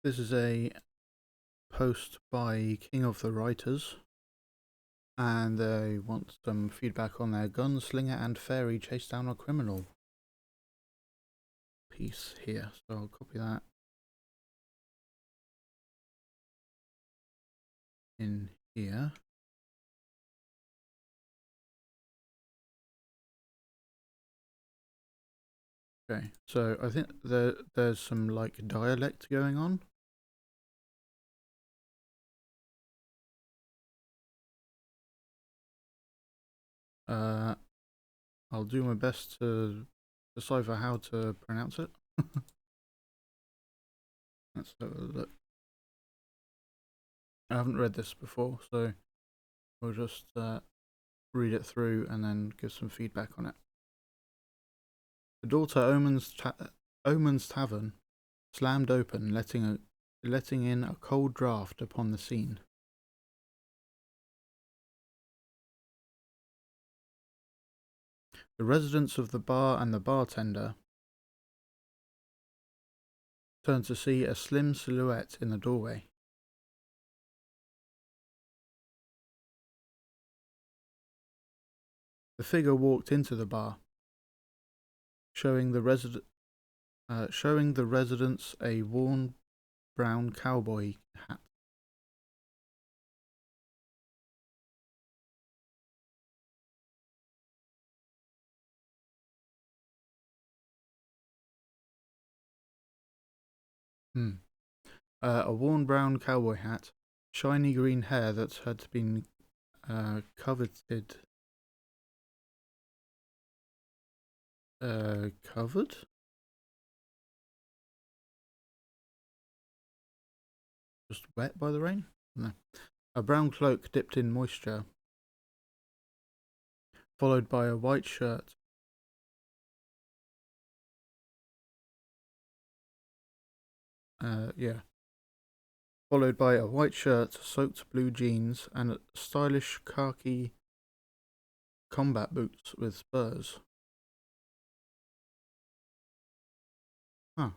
This is a post by King of the Writers, and they want some feedback on their Gunslinger and Fairy chase down a criminal piece here. So I'll copy that in here. Okay, so I think there's some like dialect going on. I'll do my best to decipher how to pronounce it. Let's have a look. I haven't read this before, so we'll just read it through and then give some feedback on it. The door to Omen's tavern slammed open, letting in a cold draught upon the scene. The residents of the bar and the bartender turned to see a slim silhouette in the doorway. The figure walked into the bar, showing the residents a worn brown cowboy hat. A worn brown cowboy hat, shiny green hair that had been coveted. Covered? Just wet by the rain? No. A brown cloak dipped in moisture, followed by a white shirt. Followed by a white shirt, soaked blue jeans, and stylish khaki combat boots with spurs. Huh.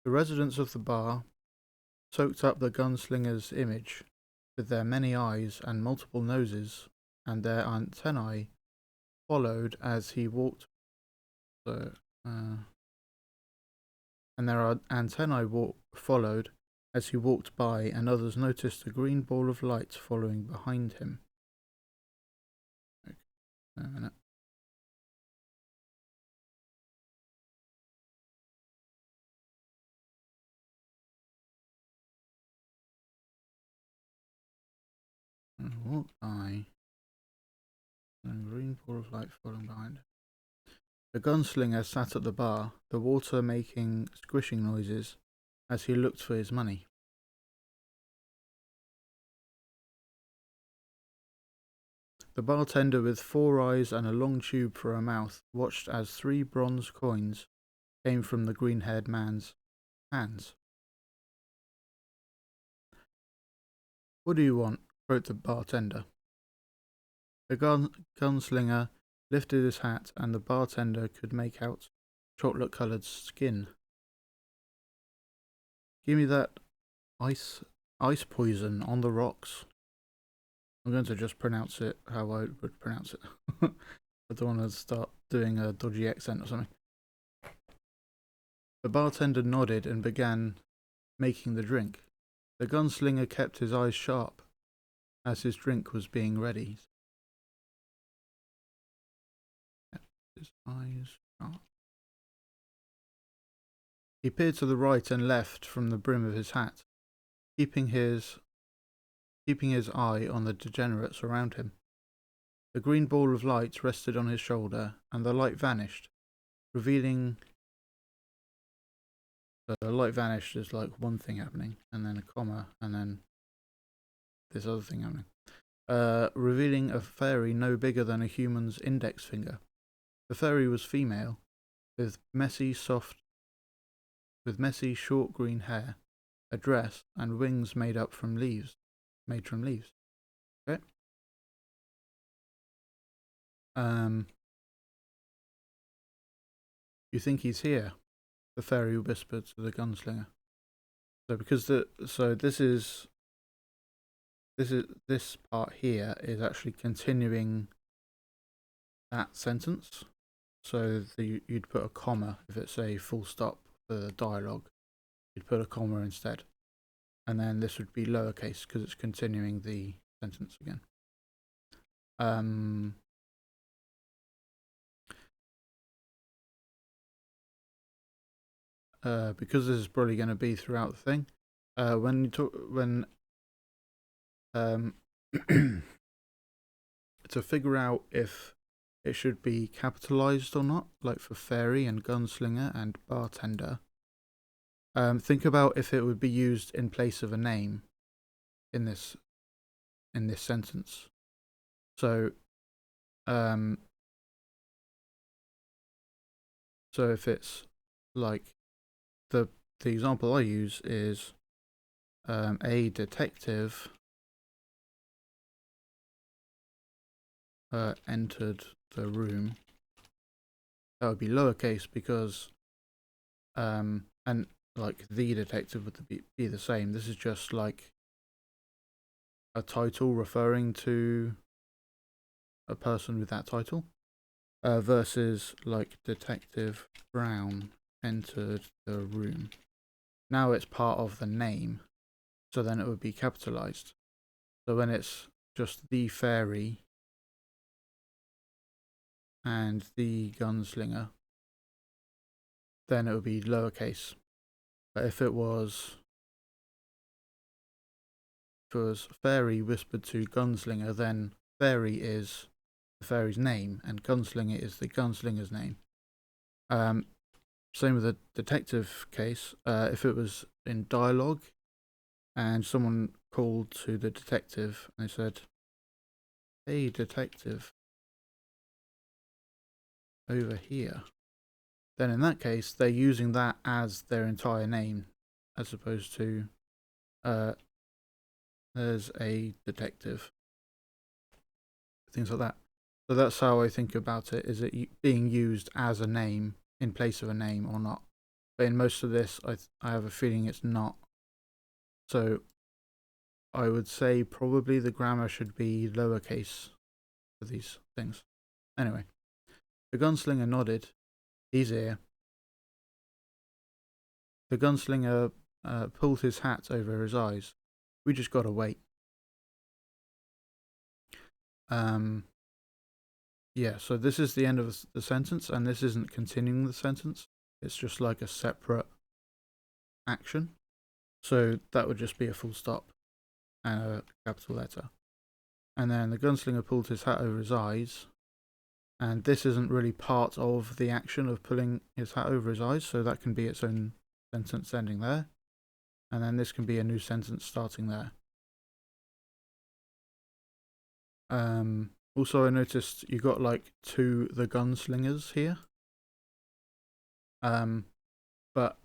The residents of the bar soaked up the gunslinger's image with their many eyes and multiple noses, and their antennae followed as he walked. Followed as he walked by, and others noticed a green ball of light following behind him. Okay, a minute. Walked by, and a green ball of light following behind him. The gunslinger sat at the bar, the water making squishing noises as he looked for his money. The bartender, with 4 eyes and a long tube for a mouth, watched as 3 bronze coins came from the green-haired man's hands. "What do you want?" wrote the bartender. The gunslinger lifted his hat, and the bartender could make out chocolate-coloured skin. "Give me that ice poison on the rocks." I'm going to just pronounce it how I would pronounce it. I don't want to start doing a dodgy accent or something. The bartender nodded and began making the drink. The gunslinger kept his eyes sharp as his drink was being ready. His eyes sharp. He peered to the right and left from the brim of his hat, keeping his eye on the degenerates around him. The green ball of light rested on his shoulder, and the light vanished, revealing. The light vanished is like one thing happening, and then a comma, and then this other thing happening. Revealing a fairy no bigger than a human's index finger. The fairy was female, with messy, short green hair, a dress, and wings made from leaves. Okay. "You think he's here?" the fairy whispered to the gunslinger. So because this part here is actually continuing that sentence. So you'd put a comma if it's a full stop for the dialogue. You'd put a comma instead, and then this would be lowercase because it's continuing the sentence again. Because this is probably going to be throughout the thing. To figure out if it should be capitalized or not, like for fairy and gunslinger and bartender, think about if it would be used in place of a name in this sentence. So so if it's like the example I use is a detective entered the room, that would be lowercase because and like the detective would be the same. This is just like a title referring to a person with that title, versus like Detective Brown entered the room. Now it's part of the name, so then it would be capitalized. So when it's just the fairy and the gunslinger, then it would be lowercase. But if it was fairy whispered to gunslinger, then fairy is the fairy's name and gunslinger is the gunslinger's name. Same with the detective case. If it was in dialogue and someone called to the detective and they said, "Hey, detective, over here," then in that case they're using that as their entire name, as opposed to there's a detective, things like that. So that's how I think about it. Is it being used as a name in place of a name or not? But in most of this, I have a feeling it's not. So I would say probably the grammar should be lowercase for these things. Anyway, the gunslinger nodded his ear. The gunslinger pulled his hat over his eyes. We just gotta wait. Yeah, so this is the end of the sentence, and this isn't continuing the sentence. It's just like a separate action. So that would just be a full stop and a capital letter. And then the gunslinger pulled his hat over his eyes. And this isn't really part of the action of pulling his hat over his eyes, so that can be its own sentence ending there. And then this can be a new sentence starting there. Also, I noticed you got like two the gunslingers here. But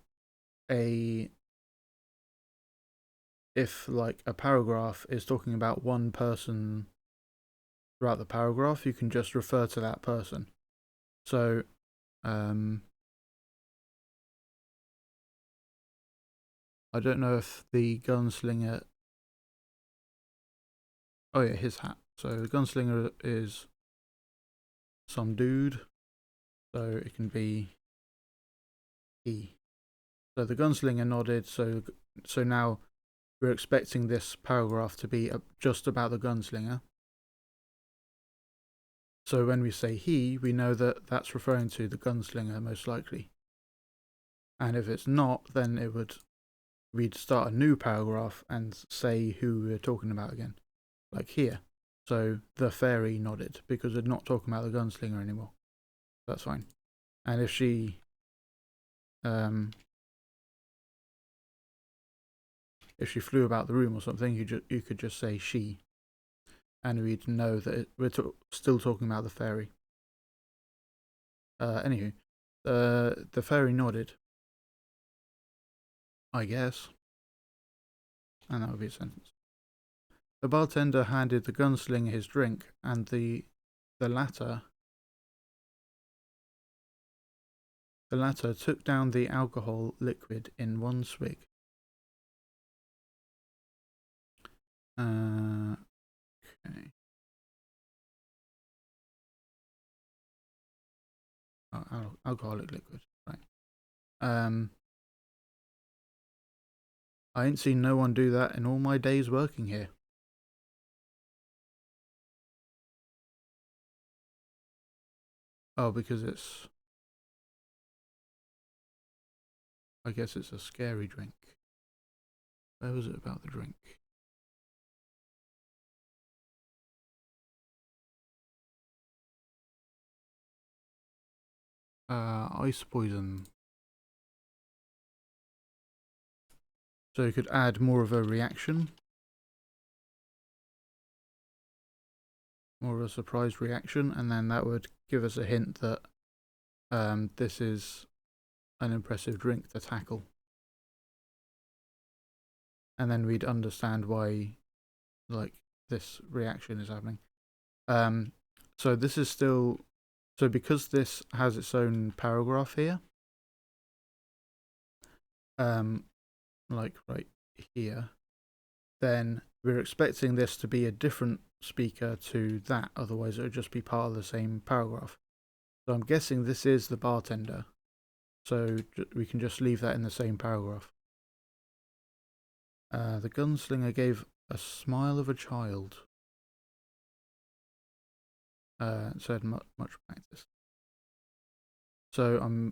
if like a paragraph is talking about one person throughout the paragraph, you can just refer to that person. So, I don't know if the gunslinger. Oh yeah, his hat. So the gunslinger is some dude. So it can be he. So the gunslinger nodded. So now we're expecting this paragraph to be just about the gunslinger. So when we say he, we know that that's referring to the gunslinger most likely. And if it's not, then we'd start a new paragraph and say who we're talking about again, like here. So the fairy nodded because we're not talking about the gunslinger anymore. That's fine. And if she flew about the room or something, you could just say she, and we'd know that we're still talking about the fairy. Anywho, the fairy nodded, I guess, and that would be a sentence. The bartender handed the gunslinger his drink, and the latter took down the alcohol liquid in one swig. Okay. Oh, alcoholic liquid. Right. I ain't seen no one do that in all my days working here. Oh, because it's... I guess it's a scary drink. Where was it about the drink? Ice poison. So you could add more of a reaction. More of a surprise reaction, and then that would give us a hint that this is an impressive drink to tackle. And then we'd understand why, like, this reaction is happening. So this is still... So because this has its own paragraph here, like right here, then we're expecting this to be a different speaker to that, otherwise it would just be part of the same paragraph. So I'm guessing this is the bartender, so we can just leave that in the same paragraph. The gunslinger gave a smile of a child. Said much practice. So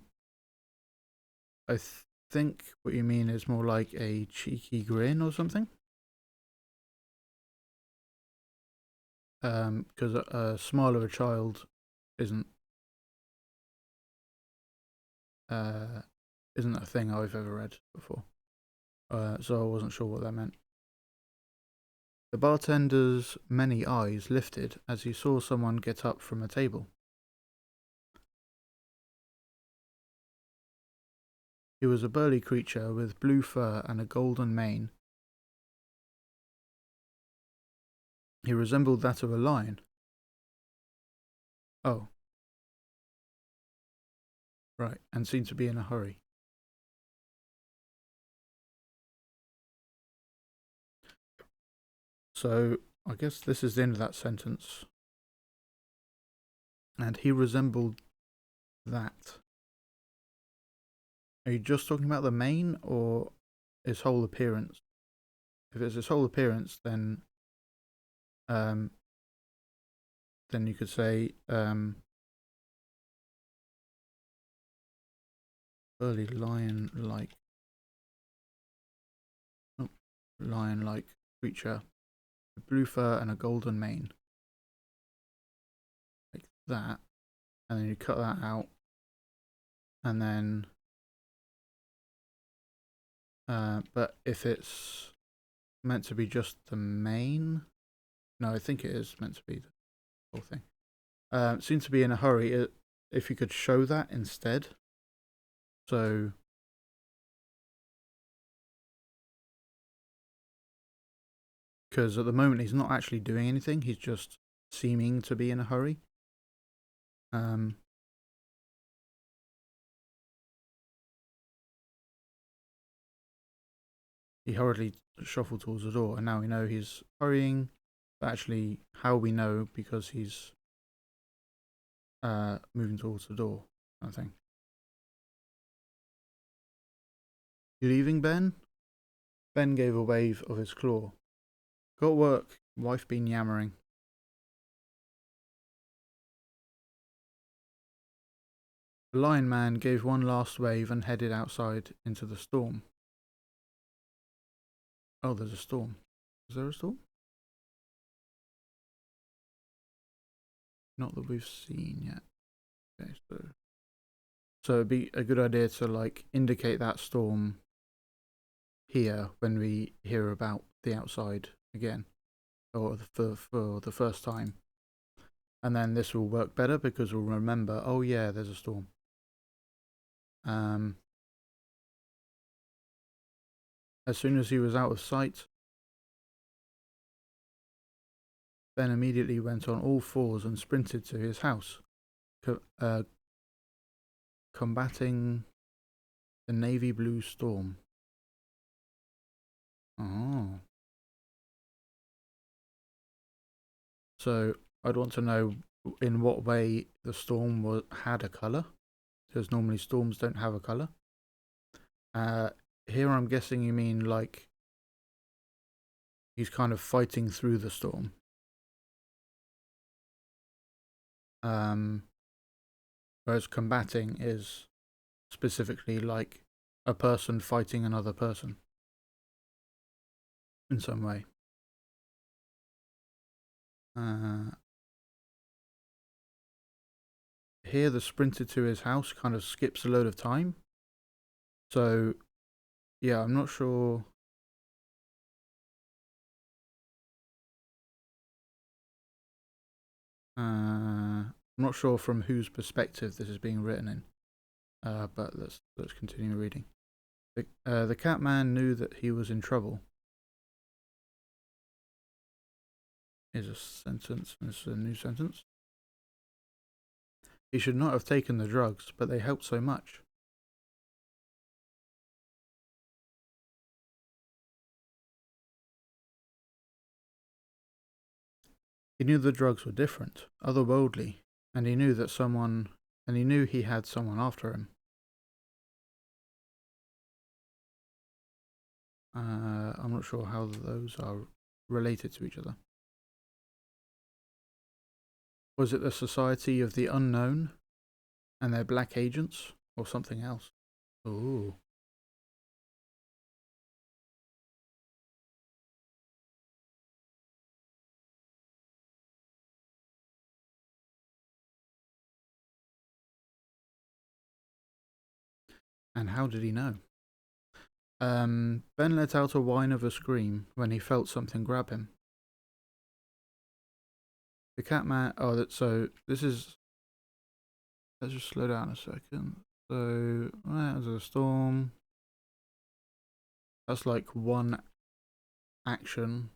I think what you mean is more like a cheeky grin or something. Because a smile of a child isn't a thing I've ever read before. So I wasn't sure what that meant. The bartender's many eyes lifted as he saw someone get up from a table. He was a burly creature with blue fur and a golden mane. He resembled that of a lion. Oh. Right, and seemed to be in a hurry. So, I guess this is the end of that sentence. And he resembled that. Are you just talking about the mane or his whole appearance? If it's his whole appearance, then you could say early lion-like creature with blue fur and a golden mane, like that, and then you cut that out, and then but if it's meant to be just the mane, no, I think it is meant to be the whole thing. Seems to be in a hurry. If you could show that instead, so because at the moment he's not actually doing anything, he's just seeming to be in a hurry. He hurriedly shuffled towards the door, and now we know he's hurrying. But actually, how we know, because he's moving towards the door, I think. You leaving, Ben? Ben gave a wave of his claw. Got work. Wife been yammering. The lion man gave one last wave and headed outside into the storm. Oh, there's a storm. Is there a storm? Not that we've seen yet. Okay, so it'd be a good idea to like indicate that storm here when we hear about the outside again, or for the first time, and then this will work better because we'll remember. Oh yeah, there's a storm. As soon as he was out of sight, Ben immediately went on all fours and sprinted to his house, combating the navy blue storm. Oh. So I'd want to know in what way the storm had a colour, because normally storms don't have a colour. Here I'm guessing you mean like he's kind of fighting through the storm. Whereas combating is specifically like a person fighting another person in some way. Here the sprinter to his house kind of skips a load of time. So yeah, I'm not sure. I'm not sure from whose perspective this is being written in. But let's continue reading. The Catman knew that he was in trouble. Is a sentence. This is a new sentence. He should not have taken the drugs, but they helped so much. He knew the drugs were different, otherworldly, and he knew he had someone after him. I'm not sure how those are related to each other. Was it the Society of the Unknown and their black agents, or something else? Ooh. And how did he know? Ben let out a whine of a scream when he felt something grab him. The Catman. Oh, so this is. Let's just slow down a second. So that was a storm. That's like one action,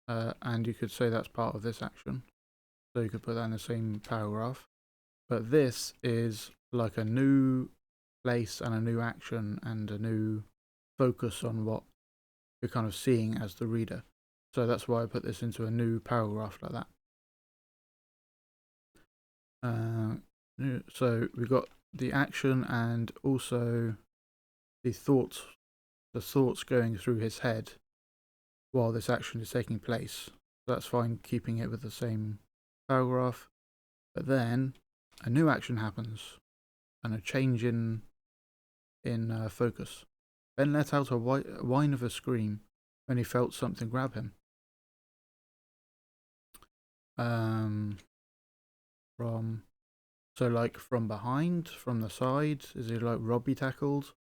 and you could say that's part of this action. So you could put that in the same paragraph. But this is like a new place and a new action and a new focus on what you're kind of seeing as the reader. So that's why I put this into a new paragraph like that. So we've got the action and also the thoughts going through his head while this action is taking place. So that's fine, keeping it with the same paragraph. But then a new action happens and a change in focus. Ben let out a whine of a scream when he felt something grab him. From behind, from the side, is he like Robbie tackled?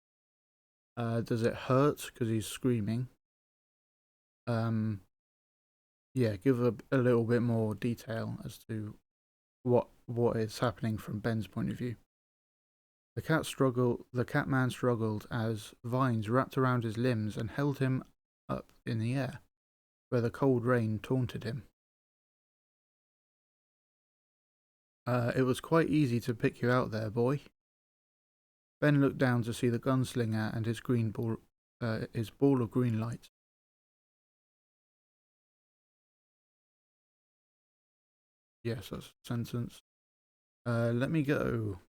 Does it hurt because he's screaming? Yeah, give a little bit more detail as to what is happening from Ben's point of view. The Catman struggled as vines wrapped around his limbs and held him up in the air, where the cold rain taunted him. It was quite easy to pick you out there, boy. Ben looked down to see the gunslinger and his ball of green light. Yes, that's a sentence. Let me go.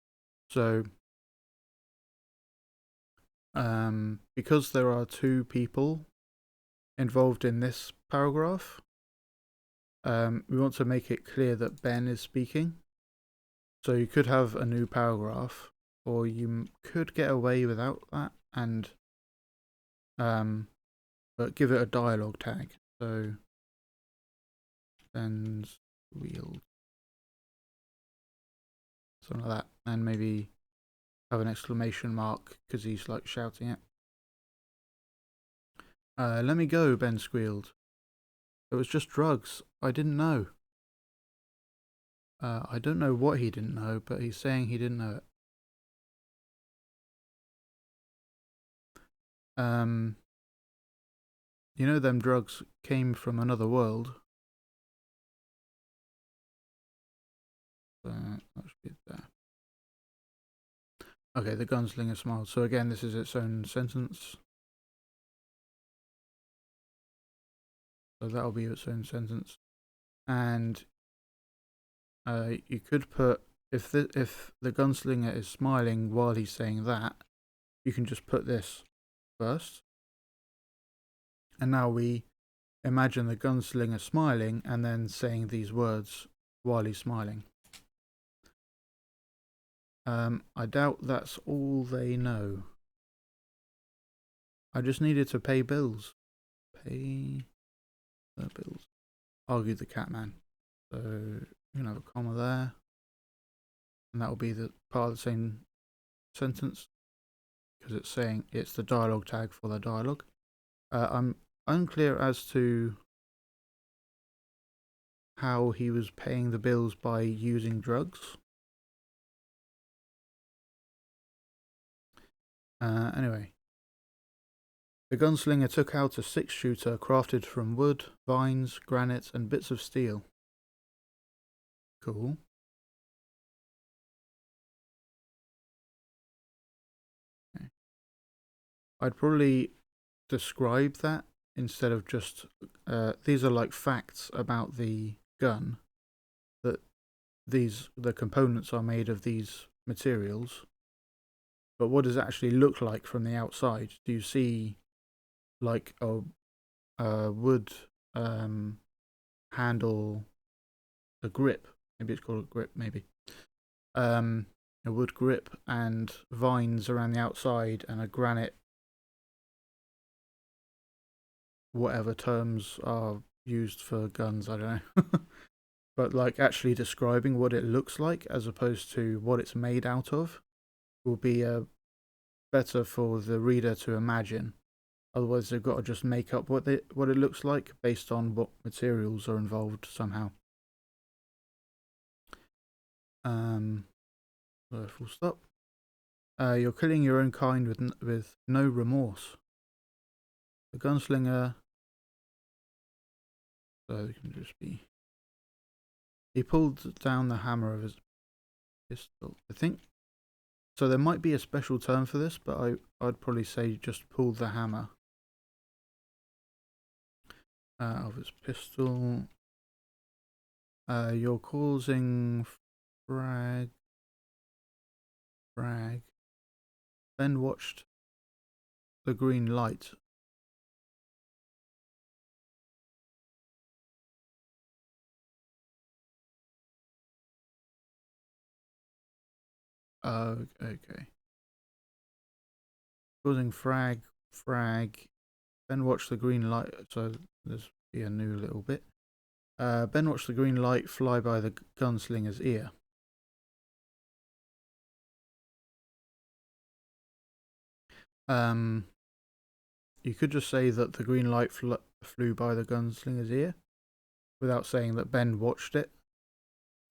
So, because there are two people involved in this paragraph, we want to make it clear that Ben is speaking. So you could have a new paragraph, or you could get away without that, and but give it a dialogue tag. So Ben's wheeled, something like that, and maybe have an exclamation mark because he's like shouting it. Let me go, Ben squealed. It was just drugs. I didn't know. I don't know what he didn't know, but he's saying he didn't know it. You know them drugs came from another world. That should be there. Okay, the gunslinger smiled. So again, this is its own sentence. So that'll be its own sentence. And You could put, if the gunslinger is smiling while he's saying that, you can just put this first. And now we imagine the gunslinger smiling and then saying these words while he's smiling. I doubt that's all they know. I just needed to pay bills. Pay the bills. Argued the Catman. So you can have a comma there. And that will be the part of the same sentence. Because it's saying it's the dialogue tag for the dialogue. I'm unclear as to how he was paying the bills by using drugs. Anyway. The gunslinger took out a 6-shooter crafted from wood, vines, granite, and bits of steel. Cool. Okay. I'd probably describe that instead of just... these are like facts about the gun. That the components are made of these materials. But what does it actually look like from the outside? Do you see like a wood handle, a grip? Maybe it's called a grip, maybe. A wood grip and vines around the outside and a granite, whatever terms are used for guns, I don't know. But like actually describing what it looks like as opposed to what it's made out of will be better for the reader to imagine. Otherwise they've got to just make up what it looks like based on what materials are involved somehow. So full stop. You're killing your own kind with no remorse. The gunslinger. So it can just be. He pulled down the hammer of his pistol. I think. So there might be a special term for this, but I'd probably say just pull the hammer of his pistol. You're causing frag. Ben watched the green light. Okay. Causing frag. Ben watched the green light. So there's be a new little bit. Ben watched the green light fly by the gunslinger's ear. You could just say that the green light flew by the gunslinger's ear without saying that Ben watched it.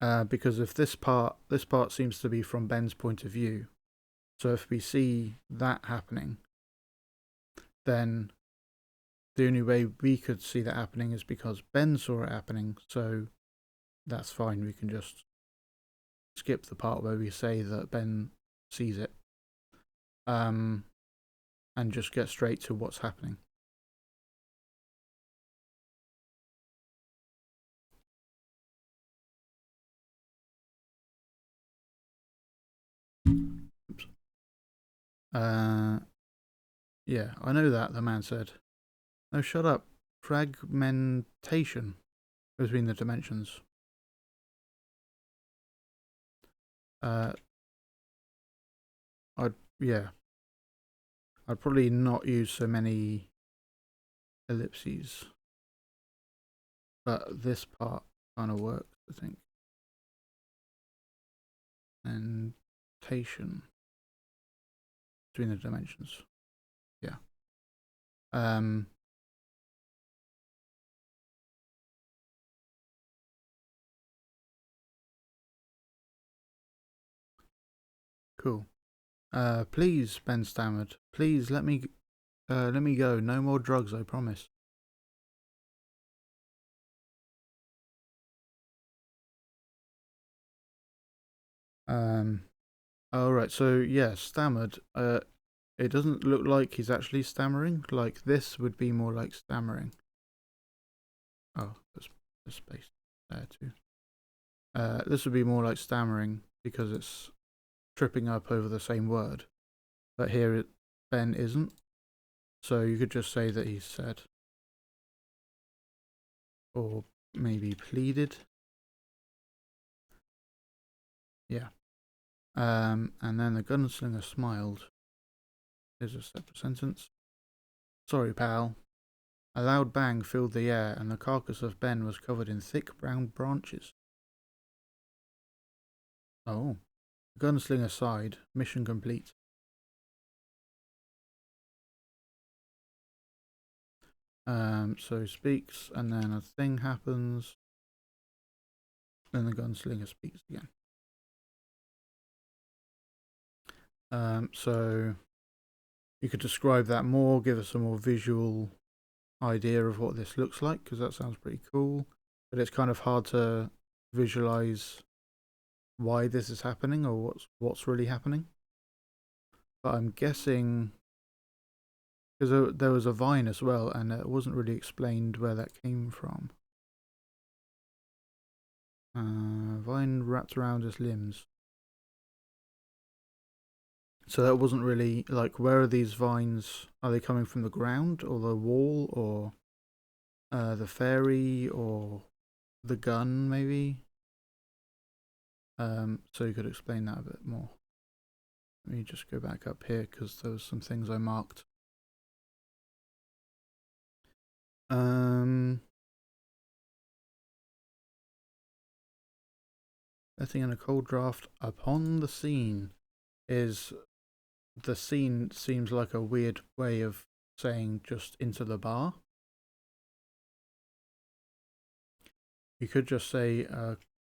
Because if this part seems to be from Ben's point of view. So if we see that happening, then the only way we could see that happening is because Ben saw it happening. So that's fine. We can just skip the part where we say that Ben sees it. And just get straight to what's happening. Oops. Yeah, I know that, the man said. No, shut up. Fragmentation between the dimensions. I'd probably not use so many ellipses. But this part kind of works, I think. Fragmentation between the dimensions. Yeah. Cool. Please, Ben stammered. Please let me go. No more drugs, I promise. Alright, so yeah, stammered. It doesn't look like he's actually stammering. Like this would be more like stammering. Oh, there's space there too. This would be more like stammering because it's tripping up over the same word. But here Ben isn't. So you could just say that he said. Or maybe pleaded. Yeah. And then the gunslinger smiled. Here's a separate sentence. Sorry, pal. A loud bang filled the air, and the carcass of Ben was covered in thick brown branches. Oh. The gunslinger sighed. Mission complete. So he speaks, and then a thing happens. Then the gunslinger speaks again. So you could describe that more, give us a more visual idea of what this looks like, because that sounds pretty cool. But it's kind of hard to visualize why this is happening or what's really happening. But I'm guessing because there was a vine as well, and it wasn't really explained where that came from. Vine wrapped around his limbs. So that wasn't really like, where are these vines? Are they coming from the ground or the wall or the fairy or the gun maybe? So you could explain that a bit more. Let me just go back up here because there was some things I marked. Letting in a cold draft upon the scene is, the scene seems like a weird way of saying just into the bar. You could just say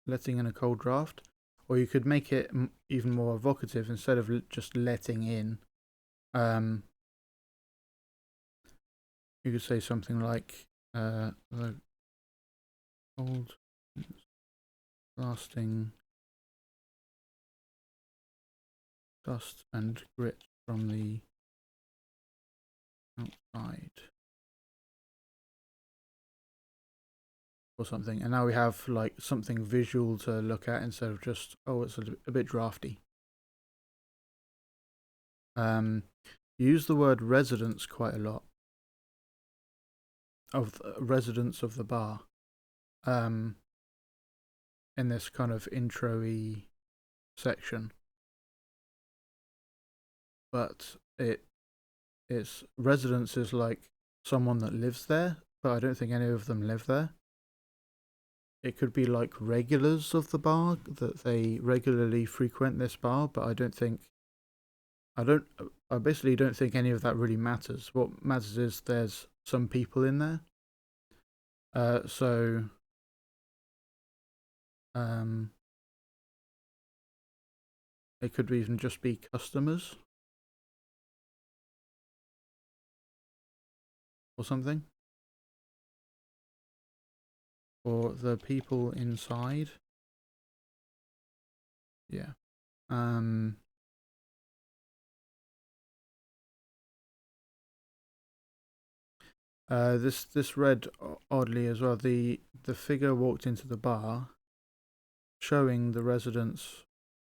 letting in a cold draft, or you could make it even more evocative. Instead of just letting in, you could say something like the cold lasting dust and grit from the outside, or something. And now we have like something visual to look at instead of just, oh, it's a bit drafty. Use the word residence quite a lot, of residents of the bar, in this kind of intro-y section. But its residence is like someone that lives there, but I don't think any of them live there. It could be like regulars of the bar, that they regularly frequent this bar, but I basically don't think any of that really matters. What matters is there's some people in there. So it could even just be customers or something. Or the people inside. Yeah. This read oddly as well. The figure walked into the bar, showing the residents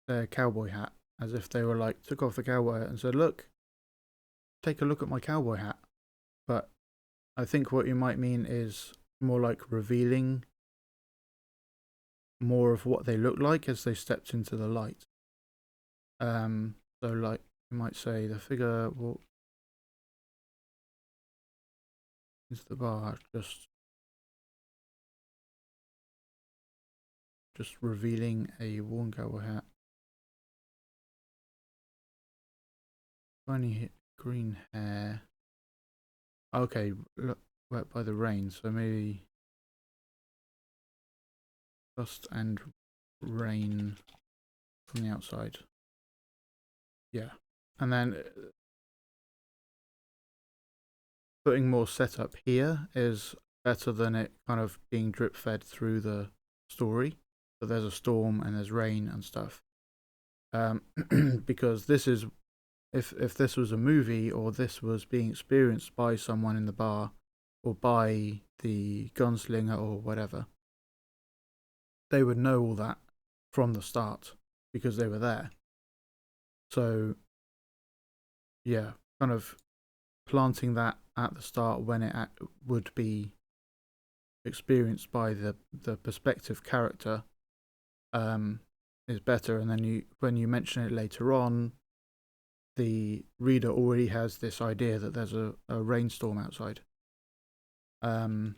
their cowboy hat, as if they were like, took off the cowboy hat and said, "Look, take a look at my cowboy hat." But I think what you might mean is more like revealing more of what they look like as they stepped into the light. So like you might say the figure walked into the bar, just revealing a worn cowboy hat. Funny green hair. Okay, look, wet by the rain, so maybe dust and rain from the outside. Yeah. And then putting more setup here is better than it kind of being drip fed through the story. So there's a storm and there's rain and stuff. Because this is, if this was a movie or this was being experienced by someone in the bar or by the gunslinger or whatever, they would know all that from the start because they were there. So yeah, kind of planting that at the start when it would be experienced by the perspective character is better, and then when you mention it later on, the reader already has this idea that there's a rainstorm outside, and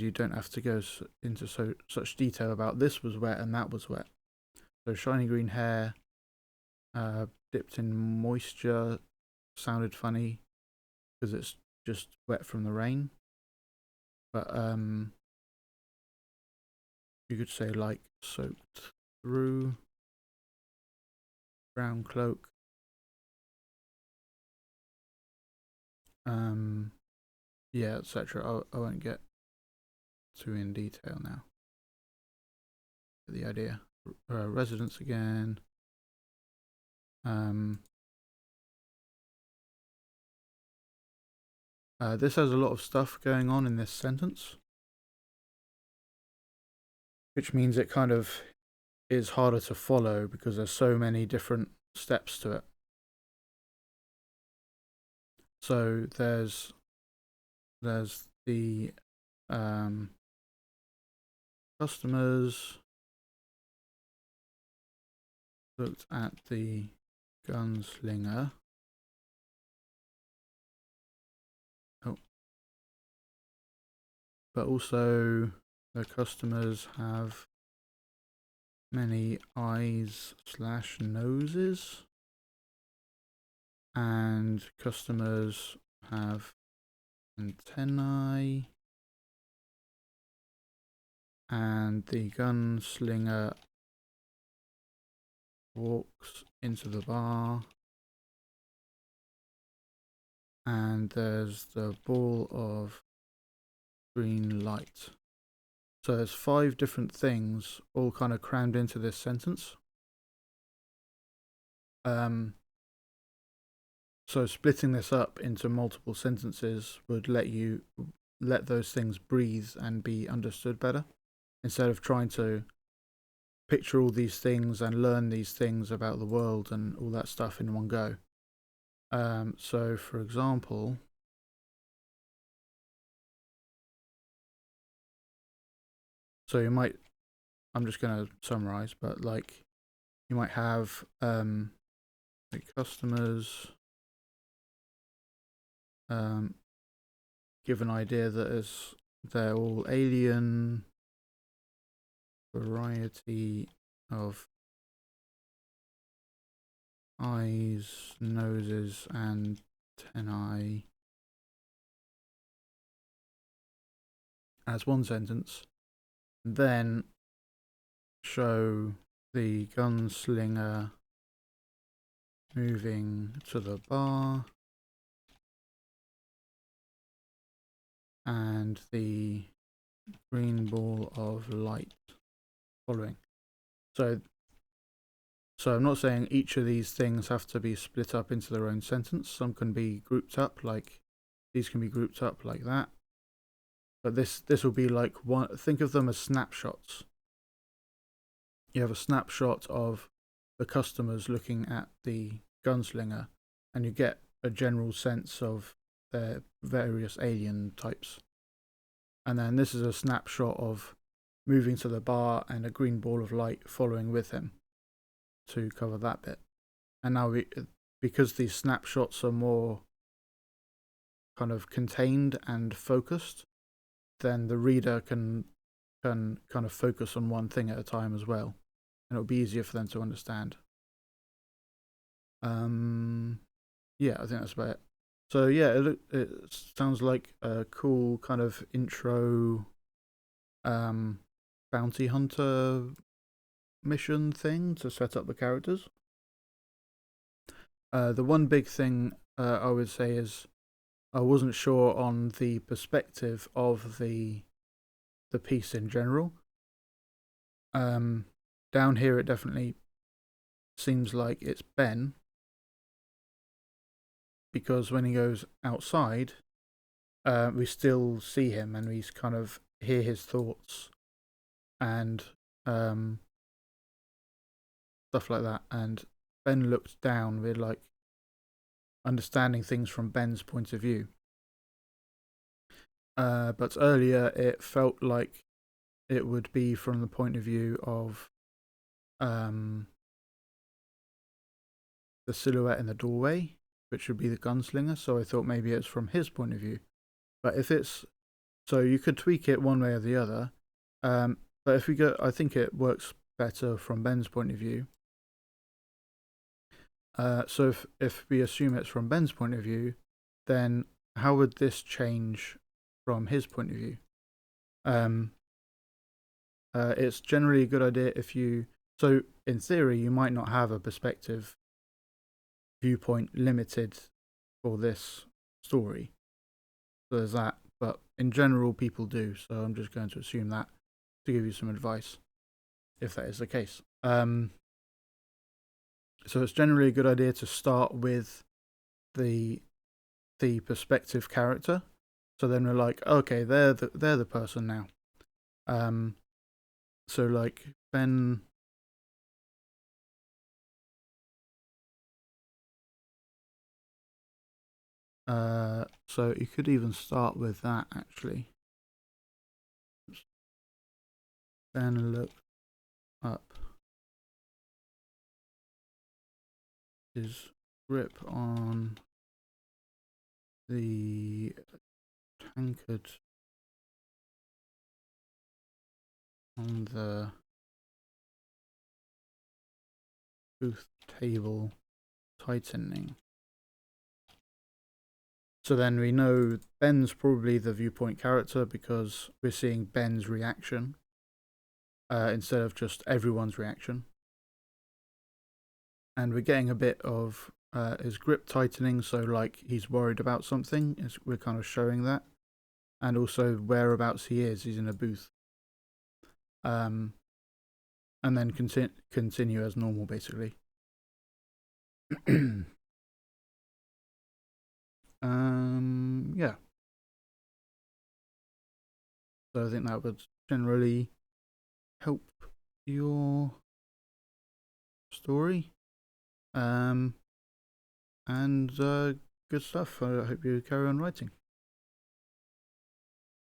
you don't have to go into such detail about this was wet and that was wet. So shiny green hair dipped in moisture sounded funny because it's just wet from the rain, but you could say like soaked through, brown cloak, yeah, etc. I won't get too in detail now. The idea. Residence again. This has a lot of stuff going on in this sentence, which means it kind of is harder to follow because there's so many different steps to it. So there's the customers looked at the gunslinger. Oh, but also the customers have many eyes / noses, and customers have antennae, and the gunslinger walks into the bar, and there's the ball of green light. So there's 5 different things all kind of crammed into this sentence. So splitting this up into multiple sentences would let those things breathe and be understood better, instead of trying to picture all these things and learn these things about the world and all that stuff in one go. So for example, I'm just going to summarize, but like you might have the customers give an idea that they're all alien, variety of eyes, noses, and antennae as one sentence. Then show the gunslinger moving to the bar and the green ball of light following. So I'm not saying each of these things have to be split up into their own sentence. Some can be grouped up, like these can be grouped up like that. But this will be like one. Think of them as snapshots. You have a snapshot of the customers looking at the gunslinger, and you get a general sense of their various alien types. And then this is a snapshot of moving to the bar and a green ball of light following with him to cover that bit. And now because these snapshots are more kind of contained and focused, then the reader can kind of focus on one thing at a time as well, and it'll be easier for them to understand. Yeah, I think that's about it. So yeah, it sounds like a cool kind of intro bounty hunter mission thing to set up the characters. The one big thing I would say is I wasn't sure on the perspective of the piece in general. Down here it definitely seems like it's Ben, because when he goes outside, we still see him and we kind of hear his thoughts, and stuff like that. And Ben looked down with like understanding things from Ben's point of view. But earlier it felt like it would be from the point of view of the silhouette in the doorway, which would be the gunslinger. So I thought maybe it's from his point of view. But if it's so, you could tweak it one way or the other. But if we go, I think it works better from Ben's point of view. So if we assume it's from Ben's point of view, then how would this change from his point of view? It's generally a good idea if you. So in theory, you might not have a perspective viewpoint limited for this story. So there's that. But in general, people do. So I'm just going to assume that to give you some advice, if that is the case. So it's generally a good idea to start with the perspective character. So then we're like, okay, they're the person now. So like Ben. So you could even start with that actually. Ben looked up his grip on the tankard on the booth table tightening. So then we know Ben's probably the viewpoint character because we're seeing Ben's reaction instead of just everyone's reaction. And we're getting a bit of his grip tightening, so like he's worried about something. We're kind of showing that. And also whereabouts he is. He's in a booth. And then continue as normal, basically. Yeah. So I think that would generally help your story. And good stuff. I hope you carry on writing.